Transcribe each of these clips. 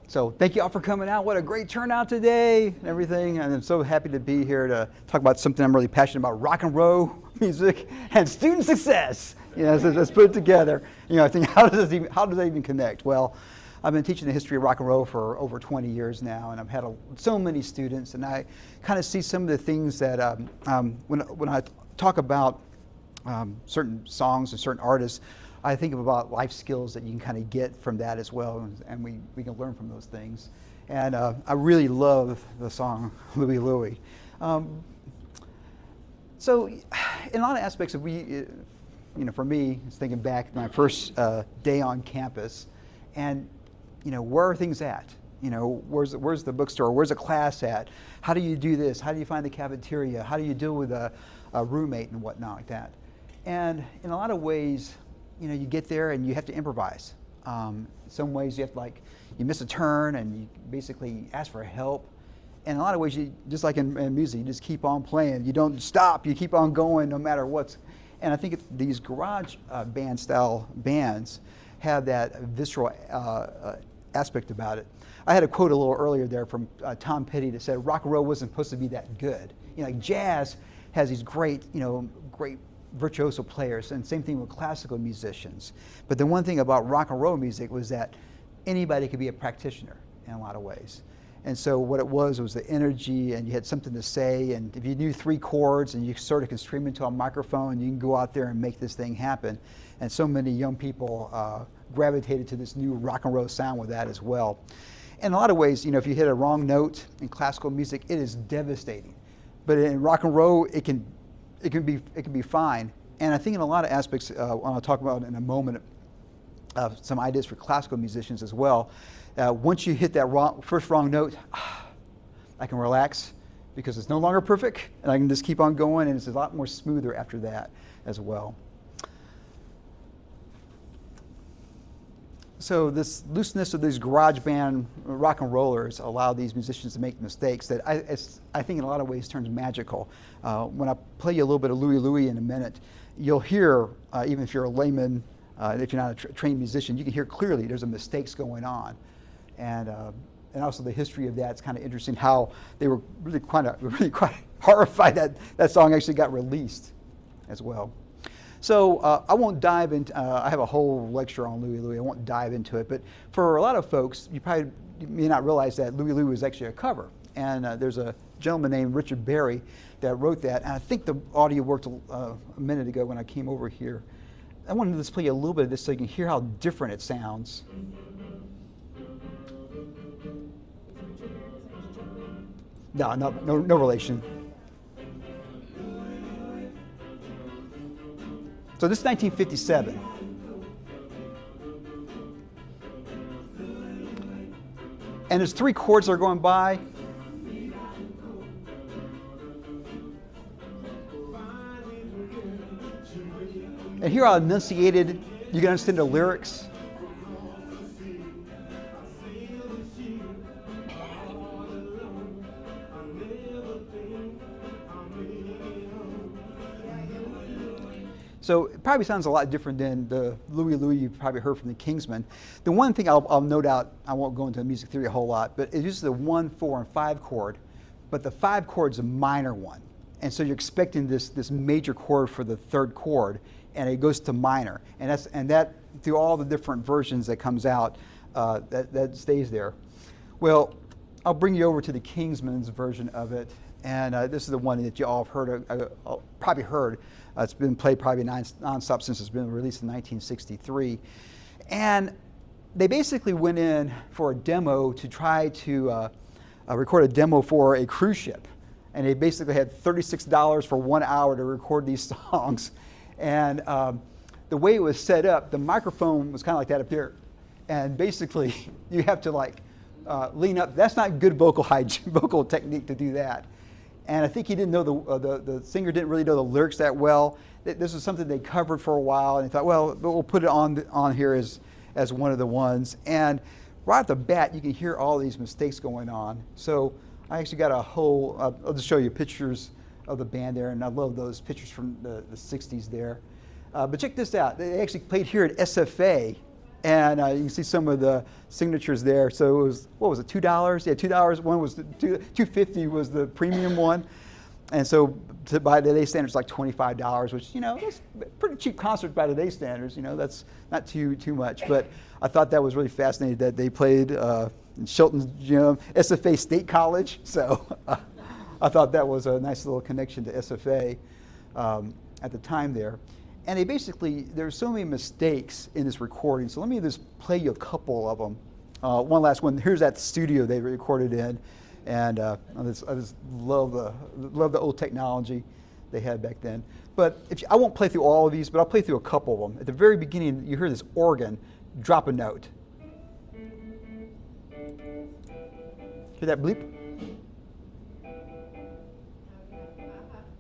So thank you all for coming out. What a great turnout today and everything. And I'm so happy to be here to talk about something I'm really passionate about, rock and roll music and student success. So let's put it together. I think how does that even connect? Well, I've been teaching the history of rock and roll for over 20 years now, and I've had so many students, and I kind of see some of the things that when I talk about certain songs and certain artists, I think about life skills that you can kind of get from that as well, and we can learn from those things. And I really love the song Louie Louie. So in a lot of aspects, for me, it's thinking back to my first day on campus, and where are things at? Where's the bookstore? Where's the class at? How do you do this? How do you find the cafeteria? How do you deal with a roommate and whatnot like that? And in a lot of ways, you get there and you have to improvise. In some ways, you have to you miss a turn and you basically ask for help. And in a lot of ways, you just like in music, you just keep on playing. You don't stop. You keep on going no matter what's. And I think these garage band style bands have that visceral aspect about it. I had a quote a little earlier there from Tom Petty that said rock and roll wasn't supposed to be that good. Jazz has these great virtuoso players, and same thing with classical musicians. But the one thing about rock and roll music was that anybody could be a practitioner in a lot of ways. And so what it was the energy, and you had something to say, and if you knew 3 chords and you sort of can stream into a microphone, you can go out there and make this thing happen. And so many young people gravitated to this new rock and roll sound with that as well. In a lot of ways, if you hit a wrong note in classical music, it is devastating. But in rock and roll, it can be fine. And I think in a lot of aspects, I'll talk about in a moment, some ideas for classical musicians as well. Once you hit that first wrong note, I can relax because it's no longer perfect, and I can just keep on going, and it's a lot more smoother after that as well. So this looseness of these garage band rock and rollers allow these musicians to make mistakes that I think in a lot of ways turns magical. When I play you a little bit of Louie Louie in a minute, you'll hear, even if you're a layman, if you're not a trained musician, you can hear clearly there's mistakes going on. And also the history of that's kind of interesting, how they were really quite horrified that song actually got released as well. So I won't dive into, I have a whole lecture on Louie Louie, I won't dive into it, but for a lot of folks, you may not realize that Louie Louie was actually a cover. And there's a gentleman named Richard Berry that wrote that, and I think the audio worked a minute ago when I came over here. I wanted to just play you a little bit of this so you can hear how different it sounds. No relation. So this is 1957. And there's 3 chords that are going by. And here I enunciated, you can understand the lyrics. So it probably sounds a lot different than the Louie Louie you've probably heard from the Kingsmen. The one thing I'll note out, I won't go into music theory a whole lot, but it uses the 1, 4, and 5 chord, but the 5 chord's a minor one. And so you're expecting this major chord for the 3rd chord, and it goes to minor. And that through all the different versions that comes out, that stays there. Well, I'll bring you over to the Kingsmen's version of it. And this is the one that you all have heard, probably heard. It's been played probably nonstop since it's been released in 1963. And they basically went in for a demo to try to record a demo for a cruise ship. And they basically had $36 for 1 hour to record these songs. And the way it was set up, the microphone was kind of like that up here. And basically, you have to lean up. That's not good vocal technique to do that. And I think he didn't know the singer didn't really know the lyrics that well. This was something they covered for a while, and he thought, well, we'll put it on here as one of the ones. And right off the bat, you can hear all these mistakes going on. So I actually got a whole. I'll just show you pictures of the band there, and I love those pictures from the 60s there. But check this out. They actually played here at SFA And you can see some of the signatures there. So it was, what was it, $2? Yeah, $2. One was $2.50 was the premium one. And so by today's standards, like $25, which, that's pretty cheap concert by today's standards. That's not too much. But I thought that was really fascinating that they played in Shelton's gym, SFA State College. So I thought that was a nice little connection to SFA at the time there. And there's so many mistakes in this recording. So let me just play you a couple of them. One last one. Here's that studio they recorded in. And I just love the old technology they had back then. But I won't play through all of these, but I'll play through a couple of them. At the very beginning, you hear this organ drop a note. Hear that bleep?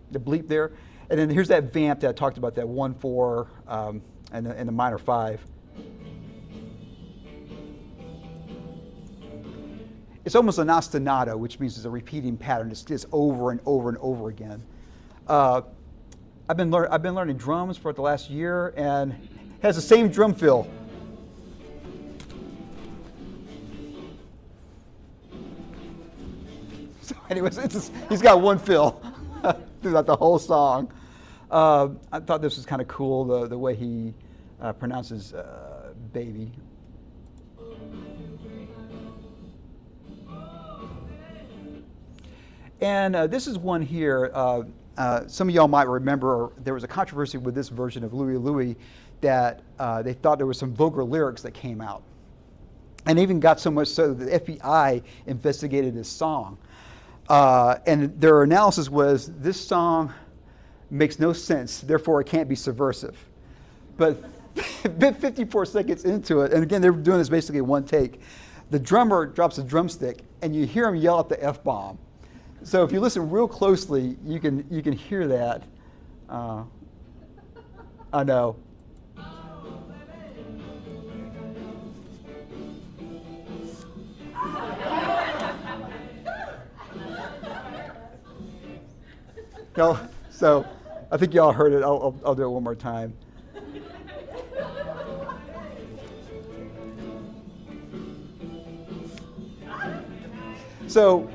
The bleep there. And then here's that vamp that I talked about, that 1/4 and the minor 5. It's almost an ostinato, which means it's a repeating pattern. It's just over and over and over again. I've been learning drums for the last year, and it has the same drum fill. So anyways, he's got one fill throughout the whole song. I thought this was kind of cool, the way he pronounces baby. And this is one here. Some of y'all might remember there was a controversy with this version of Louie Louie that they thought there were some vulgar lyrics that came out. And even got so much so that the FBI investigated this song. And their analysis was, this song makes no sense, therefore it can't be subversive. But 54 seconds into it, and again, they were doing this basically in one take, the drummer drops a drumstick, and you hear him yell at the F-bomb. So if you listen real closely, you can hear that. I know. No, so I think y'all heard it. I'll do it one more time. So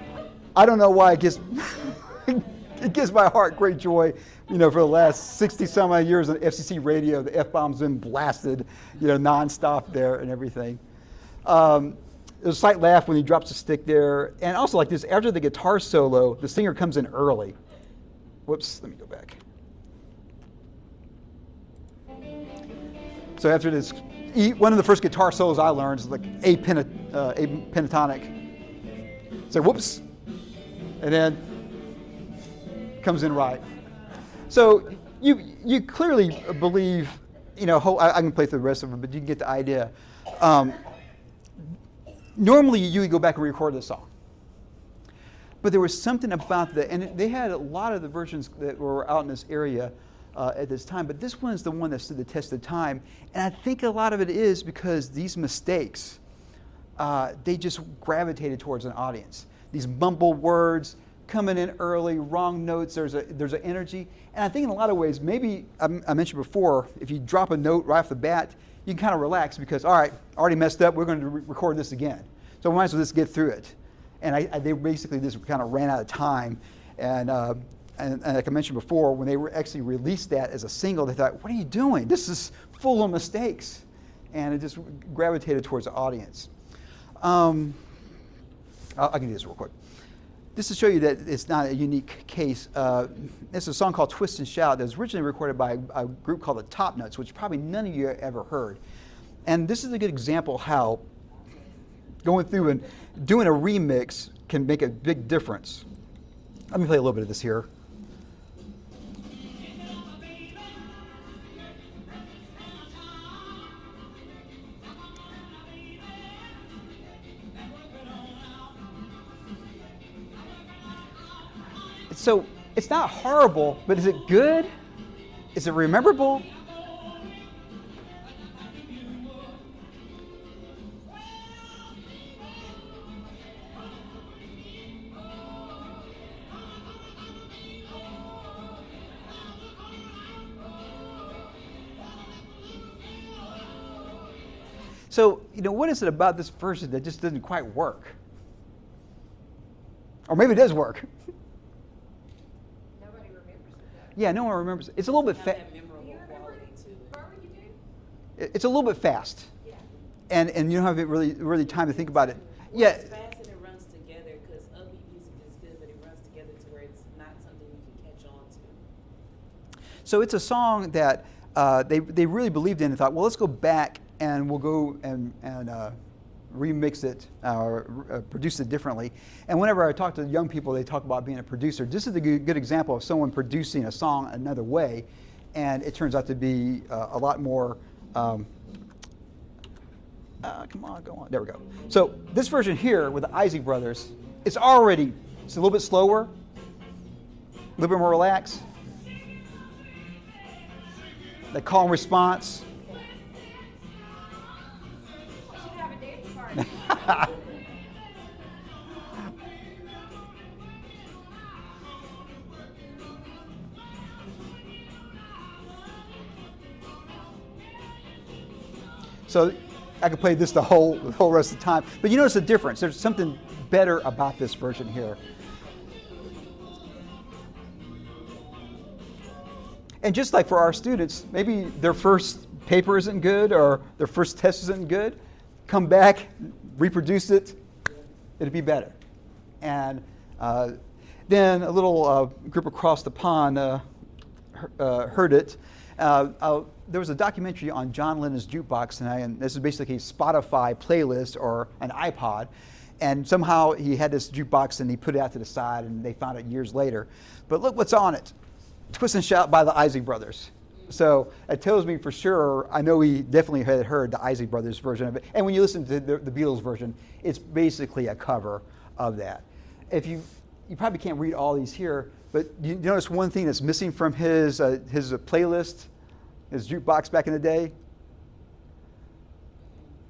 I don't know why it gives my heart great joy. For the last 60 some odd years on FCC radio, the F-bomb's been blasted, nonstop there and everything. There's a slight laugh when he drops a stick there. And also like this, after the guitar solo, the singer comes in early. Whoops, let me go back. So after this, one of the first guitar solos I learned is like A pentatonic. So whoops, and then comes in right. So you clearly believe, I can play through the rest of them, but you can get the idea. Normally you would go back and record the song. But there was something about and they had a lot of the versions that were out in this area at this time, but this one is the one that stood the test of time. And I think a lot of it is because these mistakes, they just gravitated towards an audience. These mumbled words, coming in early, wrong notes, there's an energy. And I think in a lot of ways, maybe I mentioned before, if you drop a note right off the bat, you can kind of relax because, all right, already messed up, we're going to record this again. So we might as well just get through it. And they basically just kind of ran out of time. And like I mentioned before, when they actually released that as a single, they thought, what are you doing? This is full of mistakes. And it just gravitated towards the audience. I can do this real quick. Just to show you that it's not a unique case, it's a song called Twist and Shout that was originally recorded by a group called the Top Notes, which probably none of you ever heard. And this is a good example how going through and doing a remix can make a big difference. Let me play a little bit of this here. So it's not horrible, but is it good? Is it rememberable? So, what is it about this version that just doesn't quite work? Or maybe it does work. Nobody remembers it. Yeah, no one remembers it. It's a little bit fast. It's a little bit fast. Yeah. And you don't have really time to think about it. Yeah. It's fast and it runs together because upbeat music is good, but it runs together to where it's not something you can catch on to. So it's a song that they really believed in and thought, well, let's go back and we'll go and remix it or produce it differently. And whenever I talk to young people, they talk about being a producer. This is a good example of someone producing a song another way, and it turns out to be a lot more. Come on, go on. There we go. So this version here with the Isley Brothers, it's a little bit slower, a little bit more relaxed. The call and response. We should have a dance party. So I could play this the whole rest of the time. But you notice the difference. There's something better about this version here. And just like for our students, maybe their first paper isn't good or their first test isn't good. Come back, reproduce it, it'll be better. And then a little group across the pond heard it. There was a documentary on John Lennon's jukebox, and this is basically a Spotify playlist or an iPod. And somehow he had this jukebox and he put it out to the side, and they found it years later. But look what's on it. Twist and Shout by the Isley Brothers. So it tells me for sure, I know he definitely had heard the Isley Brothers version of it. And when you listen to the Beatles version, it's basically a cover of that. If you probably can't read all these here, but you notice one thing that's missing from his playlist, his jukebox back in the day?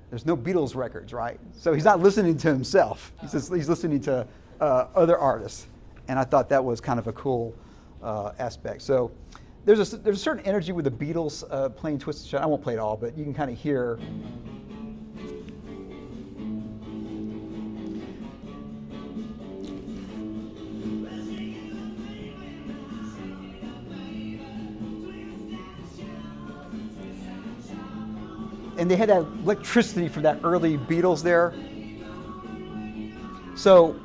There's no Beatles records, right? So he's not listening to himself. He's listening to other artists. And I thought that was kind of a cool aspect. So there's a certain energy with the Beatles playing Twist and Shout. I won't play it all, but you can kind of hear. And they had that electricity from that early Beatles there. So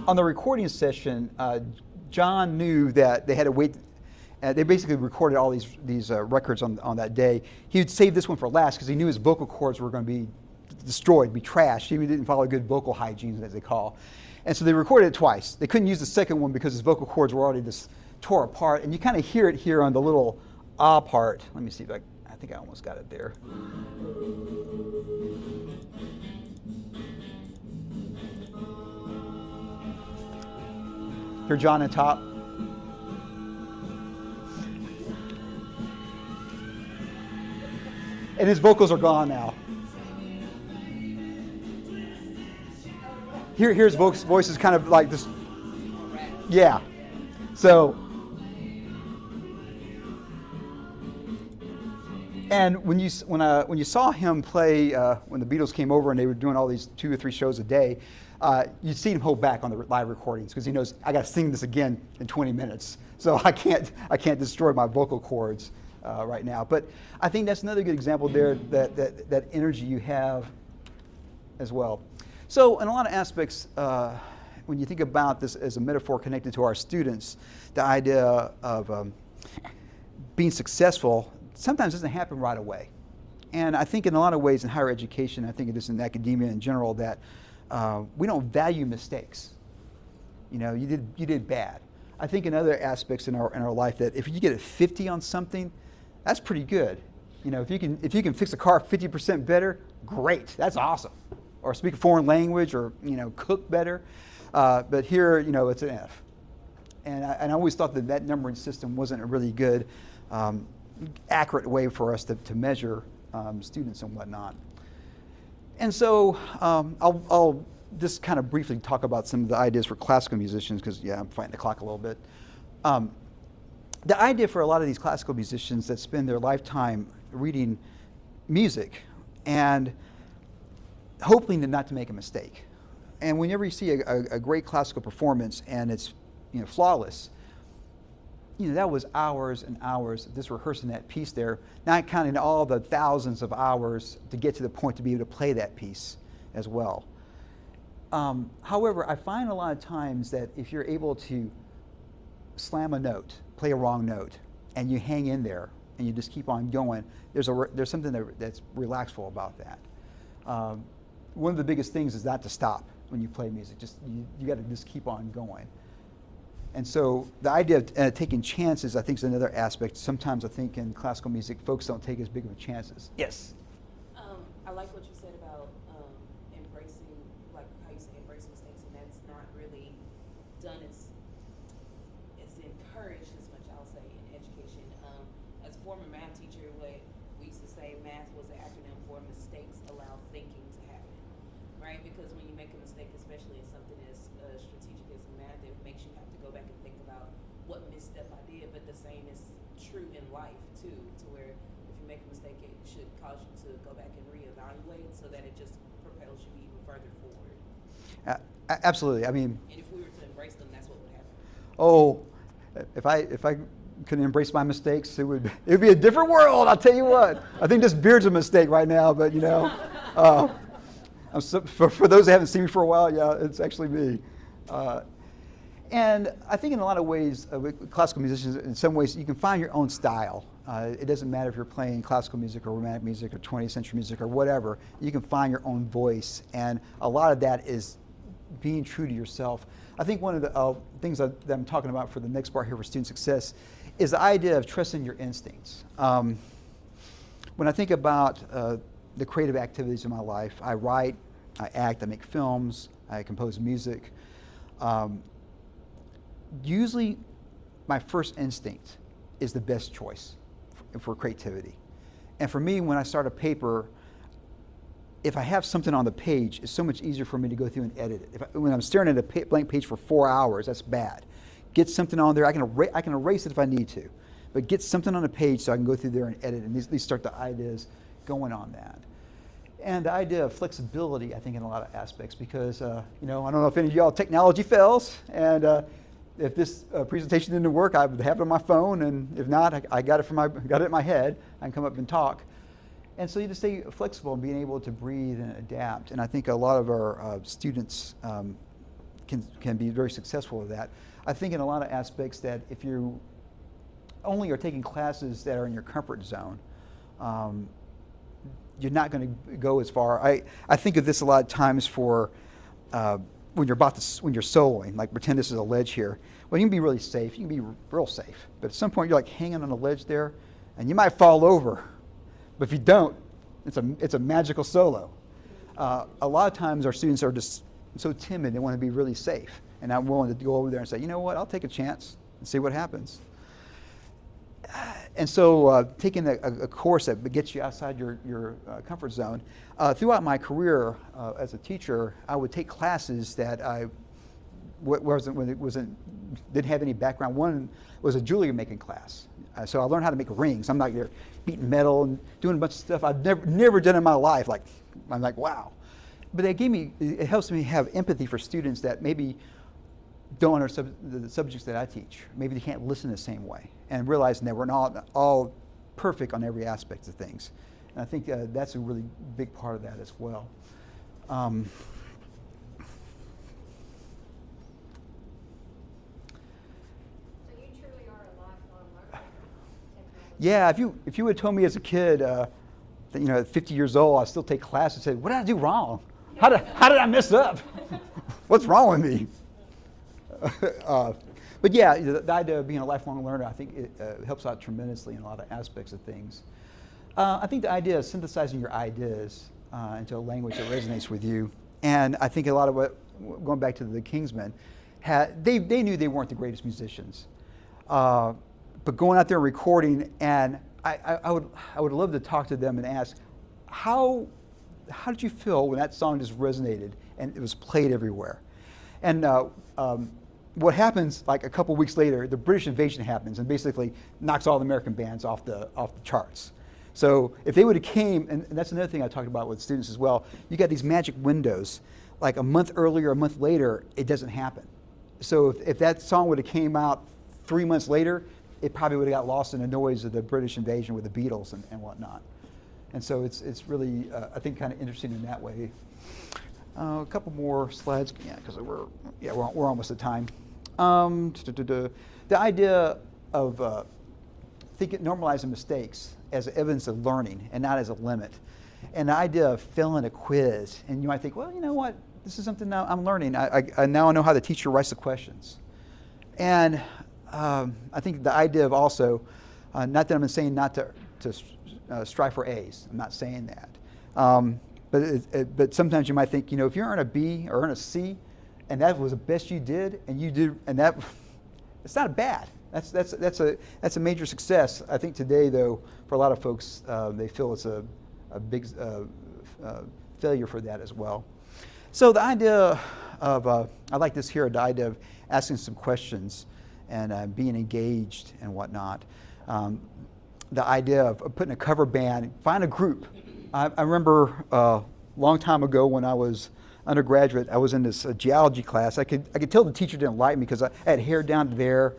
on the recording session, John knew that they had to wait. They basically recorded all these records on that day. He would save this one for last because he knew his vocal cords were going to be destroyed, be trashed. He didn't follow good vocal hygiene, as they call. And so they recorded it twice. They couldn't use the second one because his vocal cords were already just tore apart. And you kind of hear it here on the little ah part. Let me see if I think I almost got it there. Hear John on top. And his vocals are gone now. Here his voice is kind of like this. Yeah. So. And when you saw him play when the Beatles came over and they were doing all these 2 or 3 shows a day, you'd see him hold back on the live recordings because he knows I got to sing this again in 20 minutes, so I can't destroy my vocal cords right now. But I think that's another good example there that energy you have as well. So in a lot of aspects, when you think about this as a metaphor connected to our students, the idea of being successful sometimes doesn't happen right away. And I think in a lot of ways in higher education, I think it is in academia in general, that we don't value mistakes. You know, you did bad. I think in other aspects in our life that if you get a 50 on something, that's pretty good. You know, if you can fix a car 50% better, great. That's awesome. Or speak a foreign language, or cook better. But here, it's an F. And I always thought that numbering system wasn't a really good, accurate way for us to measure students and whatnot. And so I'll just kind of briefly talk about some of the ideas for classical musicians because, I'm fighting the clock a little bit. the idea for a lot of these classical musicians that spend their lifetime reading music and hoping not to make a mistake. And whenever you see a great classical performance and it's flawless, that was hours and hours of just rehearsing that piece there, not counting all the thousands of hours to get to the point to be able to play that piece as well. However, I find a lot of times that if you're able to slam a note, play a wrong note, and you hang in there and you just keep on going, there's something that's relaxful about that. One of the biggest things is not to stop when you play music. You got to just keep on going. And so the idea of taking chances, I think, is another aspect. Sometimes I think in classical music, folks don't take as big of a chances. Yes? I like what you said about embracing, like how you say embrace mistakes, and that's not really done as encouraged as much, I'll say, in education. As a former math teacher, what we used to say, math was an acronym for mistakes allow thinking to happen, right? Because when you make a mistake, especially in something as strategic as math, it makes you have to go back and think about what misstep I did. But the same is true in life too, to where if you make a mistake, it should cause you to go back and reevaluate so that it just propels you even further forward. Absolutely. I mean, and if we were to embrace them, that's what would happen. Oh, if I could embrace my mistakes, it would be a different world. I'll tell you what. I think this beard's a mistake right now, but for those that haven't seen me for a while, yeah, it's actually me. And I think in a lot of ways, with classical musicians, in some ways, you can find your own style. It doesn't matter if you're playing classical music or romantic music or 20th century music or whatever. You can find your own voice, and a lot of that is being true to yourself. I think one of the things that I'm talking about for the next part here for student success is the idea of trusting your instincts. When I think about the creative activities in my life, I write, I act, I make films, I compose music. Usually my first instinct is the best choice for creativity. And for me, when I start a paper, if I have something on the page, it's so much easier for me to go through and edit it. When I'm staring at a blank page for 4 hours, that's bad. Get something on there, I can erase it if I need to, but get something on a page so I can go through there and edit and at least start the ideas going on that. And the idea of flexibility, I think, in a lot of aspects, because I don't know if any of y'all technology fails, and if this presentation didn't work, I would have it on my phone, and if not, I got it in my head. I can come up and talk. And so you just stay flexible and being able to breathe and adapt. And I think a lot of our students can be very successful with that. I think in a lot of aspects that if you only are taking classes that are in your comfort zone, you're not going to go as far. I think of this a lot of times for when you're soloing, like pretend this is a ledge here. Well, you can be really safe. You can be real safe. But at some point, you're like hanging on a ledge there, and you might fall over. But if you don't, it's a magical solo. A lot of times, our students are just so timid, they want to be really safe. And I'm willing to go over there and say, you know what, I'll take a chance and see what happens. And so taking a course that gets you outside your comfort zone. Throughout my career as a teacher, I would take classes that I didn't have any background. One was a jewelry making class. So I learned how to make rings. I'm not there beating metal and doing a bunch of stuff I've never done in my life. I'm like, wow. But it helps me have empathy for students that maybe don't understand the subjects that I teach. Maybe they can't listen the same way, and realizing that we're not all perfect on every aspect of things. And I think that's a really big part of that as well. So you truly are a lifelong learner. Yeah, if you had told me as a kid, that, at 50 years old, I still take classes and say, what did I do wrong? How did I mess up? What's wrong with me? But yeah, the idea of being a lifelong learner, I think it helps out tremendously in a lot of aspects of things. I think the idea of synthesizing your ideas into a language that resonates with you, and I think a lot of what, going back to the Kingsmen, they knew they weren't the greatest musicians, but going out there and recording, and I would love to talk to them and ask, how did you feel when that song just resonated and it was played everywhere? And what happens like a couple weeks later, the British invasion happens and basically knocks all the American bands off the charts. So if they would have came, and that's another thing I talked about with students as well, you got these magic windows, like a month earlier, a month later, it doesn't happen. So if that song would have came out 3 months later, it probably would have got lost in the noise of the British invasion with the Beatles and whatnot. And so it's really, I think, kind of interesting in that way. A couple more slides, yeah, because we're almost at time. The idea of normalizing mistakes as evidence of learning and not as a limit. And the idea of failing a quiz, and you might think, well, you know what, this is something now I'm learning. I now know how the teacher writes the questions. And I think the idea of also, not that I'm saying not to strive for A's, I'm not saying that. But sometimes you might think, you know, if you earn a B or earn a C, and that was the best you did, and that, it's not bad. That's a major success. I think today, though, for a lot of folks, they feel it's a big failure for that as well. So the idea of, I like this here, the idea of asking some questions and being engaged and whatnot. The idea of putting a cover band, find a group. I remember a long time ago when I was undergraduate, I was in this geology class. I could tell the teacher didn't like me because I had hair down to there,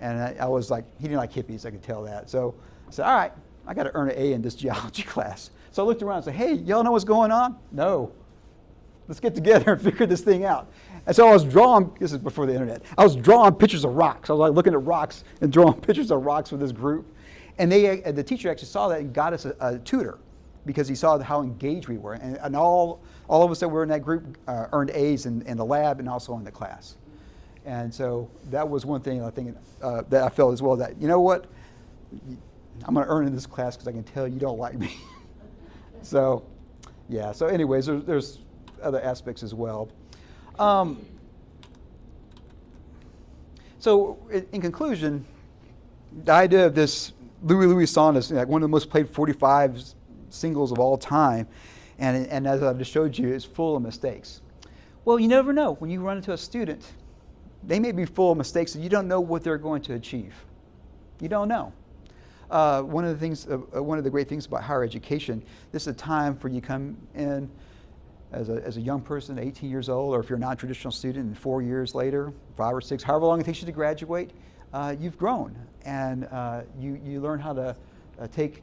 and I was like, he didn't like hippies, I could tell that. So I said, all right, I got to earn an A in this geology class. So I looked around and said, hey, y'all know what's going on? No. Let's get together and figure this thing out. And so I was drawing, this is before the internet, I was drawing pictures of rocks. I was like looking at rocks and drawing pictures of rocks with this group. And the teacher actually saw that and got us a tutor because he saw how engaged we were. And all of us that were in that group earned A's in the lab and also in the class. And so that was one thing I think that I felt as well, that, you know what, I'm going to earn in this class because I can tell you don't like me. So, yeah, so anyways, there's other aspects as well. So in conclusion, the idea of this Louie Louie song is like one of the most played 45 singles of all time, and as I just showed you, it's full of mistakes. Well, you never know. When you run into a student, they may be full of mistakes and you don't know what they're going to achieve. You don't know. One of the great things about higher education, this is a time for you to come in as a young person, 18 years old, or if you're a non-traditional student, and 4 years later, 5 or 6, however long it takes you to graduate, you've grown, and you learn how to take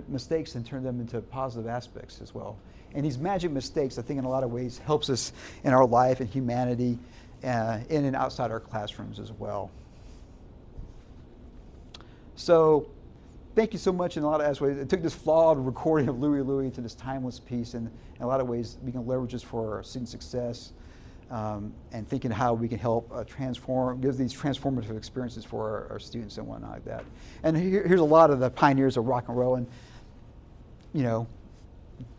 mistakes and turn them into positive aspects as well. And these magic mistakes, I think, in a lot of ways, helps us in our life and humanity, in and outside our classrooms as well. So, thank you so much in a lot of ways. It took this flawed recording of Louie Louie to this timeless piece, and in a lot of ways we can leverage this for our student success, and thinking how we can help give these transformative experiences for our students and whatnot like that. And here's a lot of the pioneers of rock and roll, and you know,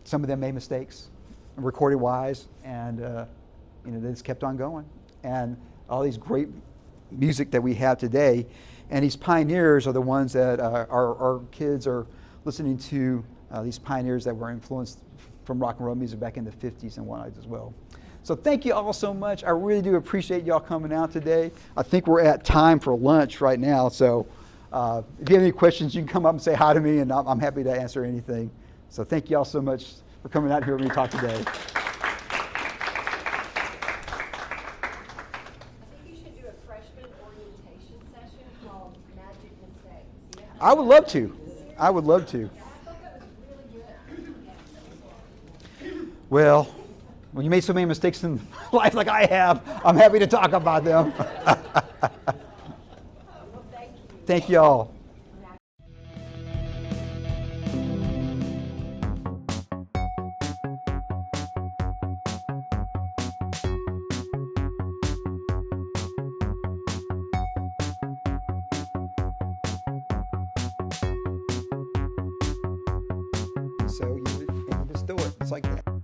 some of them made mistakes, recorded wise, and you know, they just kept on going. And all these great music that we have today, and these pioneers are the ones that our kids are listening to, these pioneers that were influenced from rock and roll music back in the 50s and whatnot as well. So thank you all so much. I really do appreciate y'all coming out today. I think we're at time for lunch right now, so if you have any questions, you can come up and say hi to me, and I'm happy to answer anything. So thank you all so much for coming out here with me to talk today. I would love to. I would love to. Well, when you made so many mistakes in life like I have, I'm happy to talk about them. Thank you all. So you just do it. It's like that.